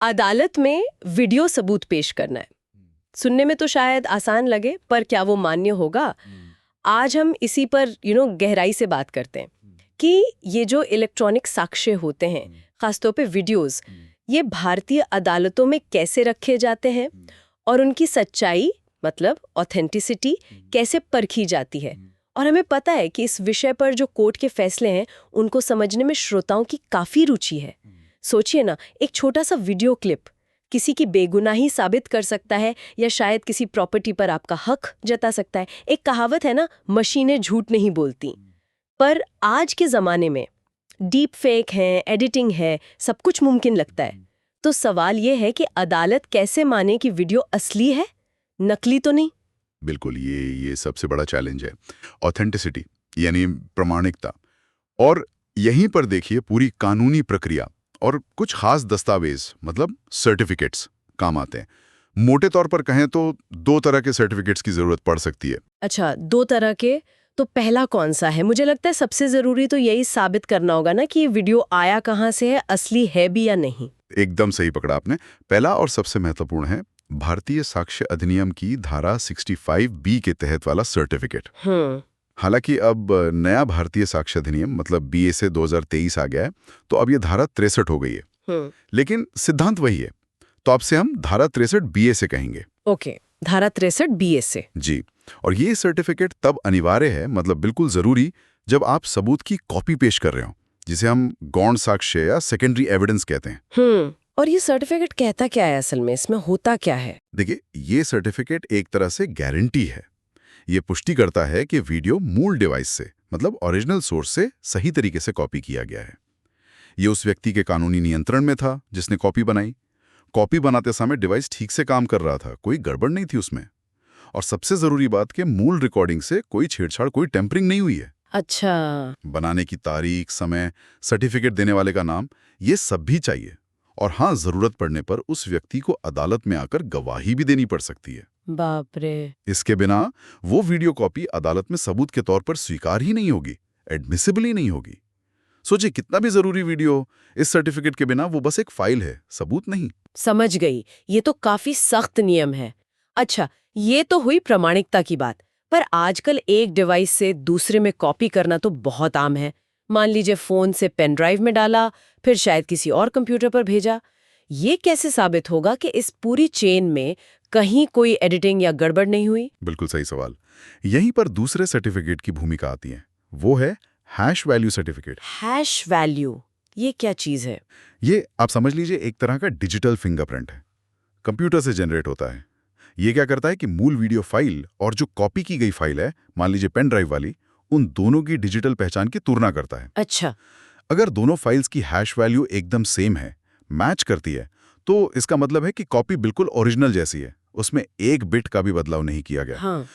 अदालत में वीडियो सबूत पेश करना है। सुनने में तो शायद आसान लगे, पर क्या वो मान्य होगा? आज हम इसी पर गहराई से बात करते हैं कि ये जो इलेक्ट्रॉनिक साक्ष्य होते हैं, खासतौर पे वीडियोस, ये भारतीय अदालतों में कैसे रखे जाते हैं और उनकी सच्चाई मतलब ऑथेंटिसिटी कैसे परखी जाती है। और हमें पता है कि इस विषय पर जो कोर्ट के फैसले हैं उनको समझने में श्रोताओं की काफी रुचि है। सोचिए ना, एक छोटा सा वीडियो क्लिप किसी की बेगुनाही साबित कर सकता है या शायद किसी प्रॉपर्टी पर आपका हक जता सकता है। एक कहावत है ना, मशीनें झूठ नहीं बोलती। पर आज के जमाने में डीप फेक है, एडिटिंग है, सब कुछ मुमकिन लगता है। तो सवाल यह है कि अदालत कैसे माने कि वीडियो असली है, नकली तो नहीं। बिल्कुल, ये सबसे बड़ा चैलेंज है, ऑथेंटिसिटी यानी प्रामाणिकता। और यहीं पर देखिए पूरी कानूनी प्रक्रिया और कुछ खास दस्तावेज मतलब सर्टिफिकेट्स काम आते हैं। मोटे तौर पर कहें तो 2 तरह के सर्टिफिकेट्स की जरूरत पड़ सकती है। अच्छा, 2 तरह के। तो पहला कौन सा है? मुझे लगता है सबसे जरूरी तो यही साबित करना होगा ना कि ये वीडियो आया कहाँ से है, असली है भी या नहीं। एकदम सही पकड़ा आपने। पहला और सबसे महत्वपूर्ण है भारतीय साक्ष्य अधिनियम की धारा 65B के तहत वाला सर्टिफिकेट। हालांकि अब नया भारतीय साक्ष्य अधिनियम मतलब BA 2023 आ गया है, तो अब ये धारा 63 हो गई है। लेकिन सिद्धांत वही है, तो आपसे हम धारा 63 BA से कहेंगे। ओके, धारा 63 BA से। जी, और ये सर्टिफिकेट तब अनिवार्य है, मतलब बिल्कुल जरूरी, जब आप सबूत की कॉपी पेश कर रहे हो, जिसे हम गौण साक्ष्य या सेकेंडरी एविडेंस कहते हैं। और ये सर्टिफिकेट कहता क्या है असल में, इसमें होता क्या है? देखिए, ये सर्टिफिकेट एक तरह से गारंटी है। ये पुष्टि करता है कि वीडियो मूल डिवाइस से मतलब ओरिजिनल सोर्स से सही तरीके से कॉपी किया गया है। ये उस व्यक्ति के कानूनी नियंत्रण में था जिसने कॉपी बनाई। कॉपी बनाते समय डिवाइस ठीक से काम कर रहा था, कोई गड़बड़ नहीं थी उसमें। और सबसे जरूरी बात कि मूल रिकॉर्डिंग से कोई छेड़छाड़, कोई टेम्परिंग नहीं हुई है। अच्छा, बनाने की तारीख, समय, सर्टिफिकेट देने वाले का नाम, ये सब भी चाहिए। और हाँ, जरूरत पड़ने पर उस व्यक्ति को अदालत में आकर गवाही भी देनी पड़ सकती है। बाप रे। इसके बिना वो वीडियो कॉपी अदालत में सबूत के तौर पर स्वीकार ही नहीं होगी, एडमिसिबल ही नहीं होगी। सोचिए, कितना भी जरूरी वीडियो, इस सर्टिफिकेट के बिना वो बस एक फाइल है, सबूत नहीं। समझ गई, ये तो काफी सख्त नियम है। अच्छा, ये तो हुई प्रामाणिकता की बात। पर आजकल एक डिवाइस से दूसरे में कॉपी करना तो बहुत आम है। मान लीजिए फोन से पेन ड्राइव में डाला, फिर शायद किसी और कंप्यूटर पर भेजा। ये कैसे साबित होगा कि इस पूरी चेन में कहीं कोई एडिटिंग या गड़बड़ नहीं हुई? बिल्कुल सही सवाल। यहीं पर दूसरे सर्टिफिकेट की भूमिका आती है, वो है hash value certificate. Hash value, ये क्या चीज है? ये आप समझ लीजिए एक तरह का डिजिटल फिंगरप्रिंट है, कंप्यूटर से जनरेट होता है। ये क्या करता है कि मूल वीडियो फाइल और जो कॉपी की गई फाइल है, मान लीजिए पेन ड्राइव वाली, उन दोनों की डिजिटल पहचान की तुलना करता है। अच्छा। अगर दोनों फाइल्स की हैश वैल्यू एकदम सेम है, मैच करती है, तो इसका मतलब है कि कॉपी बिल्कुल ओरिजिनल जैसी है, उसमें एक बिट का भी बदलाव नहीं किया गया। हाँ।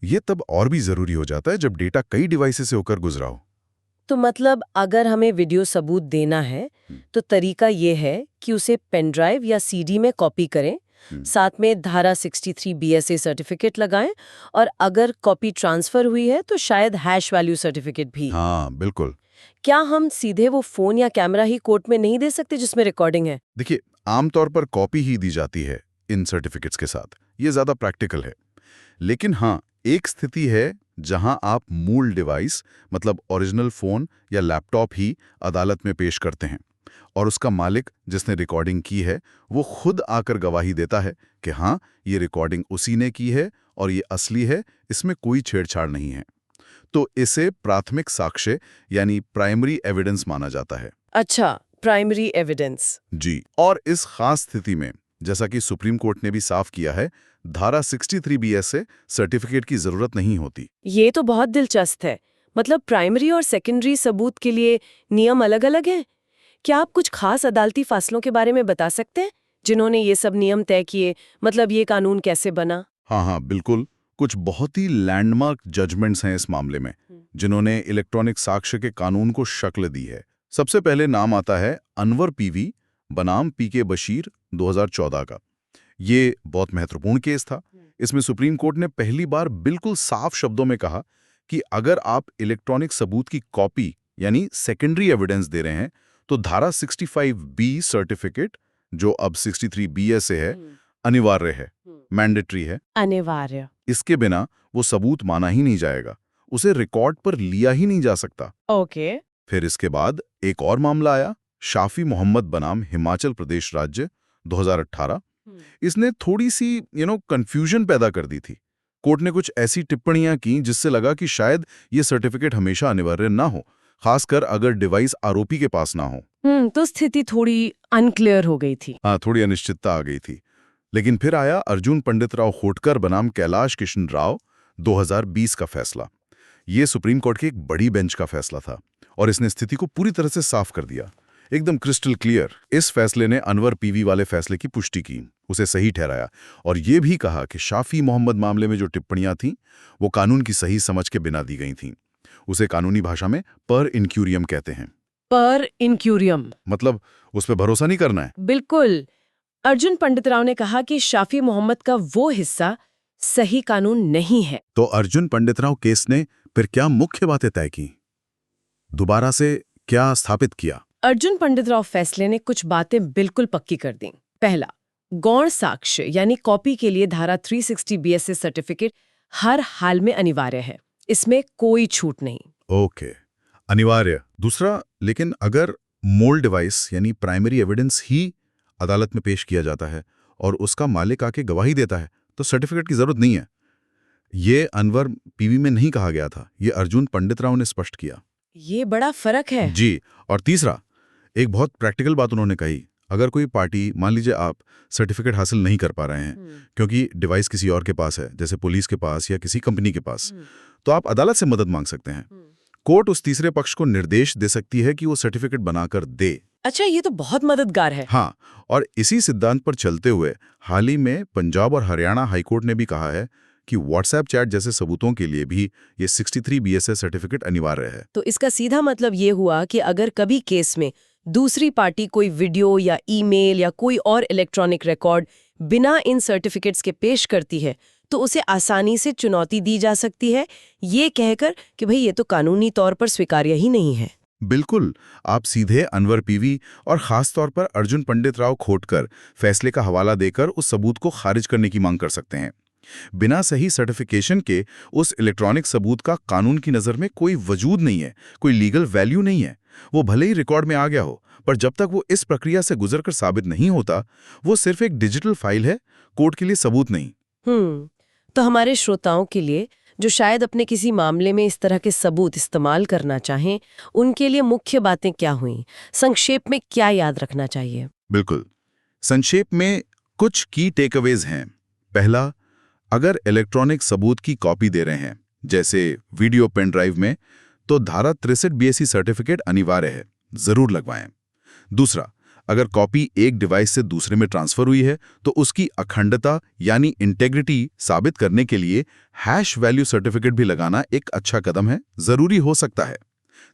ये तब और भी जरूरी हो जाता है जब डेटा कई डिवाइसेस से होकर गुजरा हो। तो मतलब अगर हमें वीडियो सबूत देना है तो तरीका ये है कि उसे पेन ड्राइव या सीडी में कॉपी करें, साथ में धारा 63 BSA सर्टिफिकेट लगाएं, और अगर कॉपी ट्रांसफर हुई है तो शायद हैश वैल्यू सर्टिफिकेट भी। हाँ, बिल्कुल। क्या हम सीधे वो फोन या कैमरा ही कोर्ट में नहीं दे सकते जिसमें रिकॉर्डिंग है? देखिए, आमतौर पर कॉपी ही दी जाती है इन सर्टिफिकेट्स के साथ, ये ज्यादा प्रैक्टिकल है। लेकिन हाँ, एक स्थिति है जहां आप मूल डिवाइस मतलब ओरिजिनल फोन या लैपटॉप ही अदालत में पेश करते हैं और उसका मालिक जिसने रिकॉर्डिंग की है वो खुद आकर गवाही देता है कि हाँ, ये रिकॉर्डिंग उसी ने की है और ये असली है, इसमें कोई छेड़छाड़ नहीं है। तो इसे प्राथमिक साक्ष्य यानी प्राइमरी एविडेंस माना जाता है। अच्छा, प्राइमरी एविडेंस। जी, और इस खास स्थिति में जैसा कि सुप्रीम कोर्ट ने भी साफ किया है, धारा 63 BS से सर्टिफिकेट की जरूरत नहीं होती। ये तो बहुत दिलचस्प है। मतलब प्राइमरी और सेकेंडरी सबूत के लिए नियम अलग-अलग हैं। क्या आप कुछ खास अदालती फैसलों के बारे में बता सकते हैं जिन्होंने ये सब नियम तय किए? मतलब ये कानून कैसे बना? हाँ, बिल्कुल। कुछ बहुत ही लैंडमार्क जजमेंट्स हैं इस मामले में, जिन्होंने इलेक्ट्रॉनिक साक्ष्य के कानून को शक्ल दी है। सबसे पहले नाम आता है अनवर PV बनाम PK बशीर 2014 का। ये बहुत महत्वपूर्ण केस था। इसमें सुप्रीम कोर्ट ने पहली बार बिल्कुल साफ शब्दों में कहा कि अगर आप इलेक्ट्रॉनिक सबूत की कॉपी यानी सेकेंडरी एविडेंस दे रहे हैं, तो धारा 65B सर्टिफिकेट जो अब 63 BSA है, अनिवार्य है, मैंडेटरी है। अनिवार्य। इसके बिना वो सबूत माना ही नहीं जाएगा, उसे रिकॉर्ड पर लिया ही नहीं जा सकता। ओके। फिर इसके बाद एक और मामला आया, शाफी मोहम्मद बनाम हिमाचल प्रदेश राज्य 2018। इसने थोड़ी सी कंफ्यूजन पैदा कर दी थी। कोर्ट ने कुछ ऐसी टिप्पणियां की जिससे लगा कि शायद ये सर्टिफिकेट हमेशा अनिवार्य ना हो, खासकर अगर डिवाइस आरोपी के पास ना हो। तो स्थिति थोड़ी अनक्लियर हो गई थी। हाँ, थोड़ी अनिश्चितता आ गई थी। लेकिन फिर आया अर्जुन पंडितराव खोटकर बनाम कैलाश किशन राव 2020 का फैसला। ये सुप्रीम कोर्ट की एक बड़ी बेंच का फैसला था और इसने स्थिति को पूरी तरह से साफ कर दिया, एकदम क्रिस्टल क्लियर। इस फैसले ने अनवर पीवी वाले फैसले की पुष्टि की, उसे सही ठहराया और ये भी कहा कि शाफी मोहम्मद मामले में जो टिप्पणियां थीं वो कानून की सही समझ के बिना दी गई थीं। उसे कानूनी भाषा में पर इंक्यूरियम कहते हैं। पर इंक्यूरियम मतलब उस पर भरोसा नहीं करना है। बिल्कुल। अर्जुन पंडितराव ने कहा कि शाफी मोहम्मद का वो हिस्सा सही कानून नहीं है। तो अर्जुन पंडितराव केस ने फिर क्या मुख्य बातें तय की, दोबारा से क्या स्थापित किया? अर्जुन पंडितराव फैसले ने कुछ बातें बिल्कुल पक्की कर दी। पहला, गौण साक्ष्य यानी कॉपी के लिए धारा 360 BSA सर्टिफिकेट हर हाल में अनिवार्य है, इसमें कोई छूट नहीं। ओके, अनिवार्य। दूसरा, लेकिन अगर मोल्ड डिवाइस यानी प्राइमरी एविडेंस ही अदालत में पेश किया जाता है और उसका मालिक आके गवाही देता है तो सर्टिफिकेट की जरूरत नहीं है। ये अनवर पीवी में नहीं कहा गया था, ये अर्जुन पंडितराव ने स्पष्ट किया। ये बड़ा फर्क है। जी। और तीसरा, एक बहुत प्रैक्टिकल बात उन्होंने कही, अगर कोई पार्टी, मान लीजिए आप सर्टिफिकेट हासिल नहीं कर पा रहे हैं क्योंकि डिवाइस किसी और के पास है, जैसे पुलिस के पास या किसी कंपनी के पास, तो आप अदालत से मदद मांग सकते हैं। कोर्ट उस तीसरे पक्ष को निर्देश दे सकती है कि वो सर्टिफिकेट बनाकर दे। अच्छा, ये तो बहुत मददगार है। हाँ, और इसी सिद्धांत पर चलते हुए हाल ही में पंजाब और हरियाणा हाईकोर्ट ने भी कहा है कि व्हाट्सएप चैट जैसे सबूतों के लिए भी ये 63 BSA सर्टिफिकेट अनिवार्य है। तो इसका सीधा मतलब ये हुआ कि अगर कभी केस में दूसरी पार्टी कोई वीडियो या ईमेल या कोई और इलेक्ट्रॉनिक रिकॉर्ड बिना इन सर्टिफिकेट्स के पेश करती है तो उसे आसानी से चुनौती दी जा सकती है, ये कहकर कि भाई ये तो कानूनी तौर पर स्वीकार्य ही नहीं है। बिल्कुल, आप सीधे अनवर पीवी और खास तौर पर अर्जुन पंडितराव खोटकर फैसले का हवाला देकर उस सबूत को खारिज करने की मांग कर सकते हैं। बिना सही सर्टिफिकेशन के उस इलेक्ट्रॉनिक सबूत का कानून की नज़र में कोई वजूद नहीं है, कोई लीगल वैल्यू नहीं है। वो भले ही रिकॉर्ड में आ गया हो, पर जब तक वो इस प्रक्रिया से गुजरकर साबित नहीं होता, वो सिर्फ एक डिजिटल फाइल है, कोर्ट के लिए सबूत नहीं। तो हमारे श्रोताओं के लिए जो शायद अपने किसी मामले में इस तरह के सबूत इस्तेमाल करना चाहें, उनके लिए मुख्य बातें क्या हुई? संक्षेप में क्या याद रखना चाहिए? बिल्कुल, संक्षेप में कुछ की टेकअवेज हैं। पहला, अगर इलेक्ट्रॉनिक सबूत की कॉपी दे रहे हैं, जैसे वीडियो पेन ड्राइव में, तो धारा 63 BSA सर्टिफिकेट अनिवार्य है, जरूर लगवाएं। दूसरा, अगर कॉपी एक डिवाइस से दूसरे में ट्रांसफर हुई है तो उसकी अखंडता यानी इंटेग्रिटी साबित करने के लिए हैश वैल्यू सर्टिफिकेट भी लगाना एक अच्छा कदम है, जरूरी हो सकता है।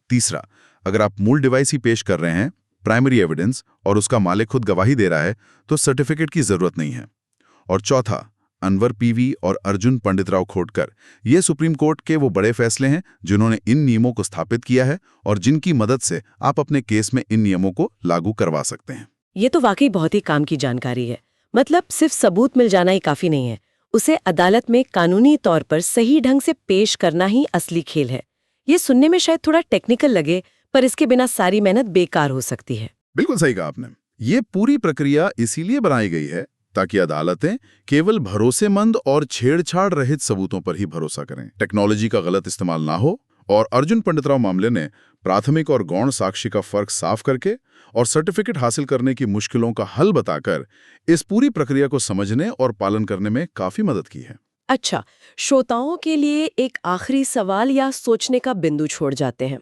तीसरा, अगर आप मूल डिवाइस ही पेश कर रहे हैं, प्राइमरी एविडेंस, और उसका मालिक खुद गवाही दे रहा है तो सर्टिफिकेट की जरूरत नहीं है। और चौथा, अनवर पीवी और अर्जुन पंडितराव खोटकर, ये सुप्रीम कोर्ट के वो बड़े फैसले हैं जिन्होंने इन नियमों को स्थापित किया है और जिनकी मदद से आप अपने केस में इन नियमों को लागू करवा सकते हैं। ये तो वाकई बहुत ही काम की जानकारी है। मतलब सिर्फ सबूत मिल जाना ही काफी नहीं है, उसे अदालत में कानूनी तौर पर सही ढंग से पेश करना ही असली खेल है। ये सुनने में शायद थोड़ा टेक्निकल लगे, पर इसके बिना सारी मेहनत बेकार हो सकती है। बिल्कुल सही कहा आपने। ये पूरी प्रक्रिया इसीलिए बनाई गई है ताकि अदालतें केवल भरोसेमंद और छेड़छाड़ रहित सबूतों पर ही भरोसा करें, टेक्नोलॉजी का गलत इस्तेमाल ना हो। और अर्जुन पंडितराव मामले ने प्राथमिक और गौण साक्षी का फर्क साफ करके और सर्टिफिकेट हासिल करने की मुश्किलों का हल बताकर इस पूरी प्रक्रिया को समझने और पालन करने में काफी मदद की है। अच्छा, श्रोताओं के लिए एक आखिरी सवाल या सोचने का बिंदु छोड़ जाते हैं।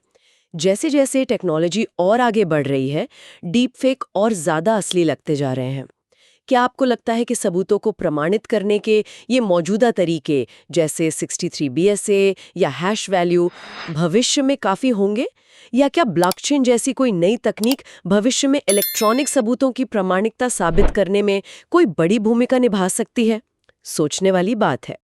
जैसे जैसे टेक्नोलॉजी और आगे बढ़ रही है, डीप फेक और ज्यादा असली लगते जा रहे हैं। क्या आपको लगता है कि सबूतों को प्रमाणित करने के ये मौजूदा तरीके, जैसे 63 BSA या हैश वैल्यू, भविष्य में काफी होंगे? या क्या ब्लॉकचेन जैसी कोई नई तकनीक भविष्य में इलेक्ट्रॉनिक सबूतों की प्रामाणिकता साबित करने में कोई बड़ी भूमिका निभा सकती है? सोचने वाली बात है।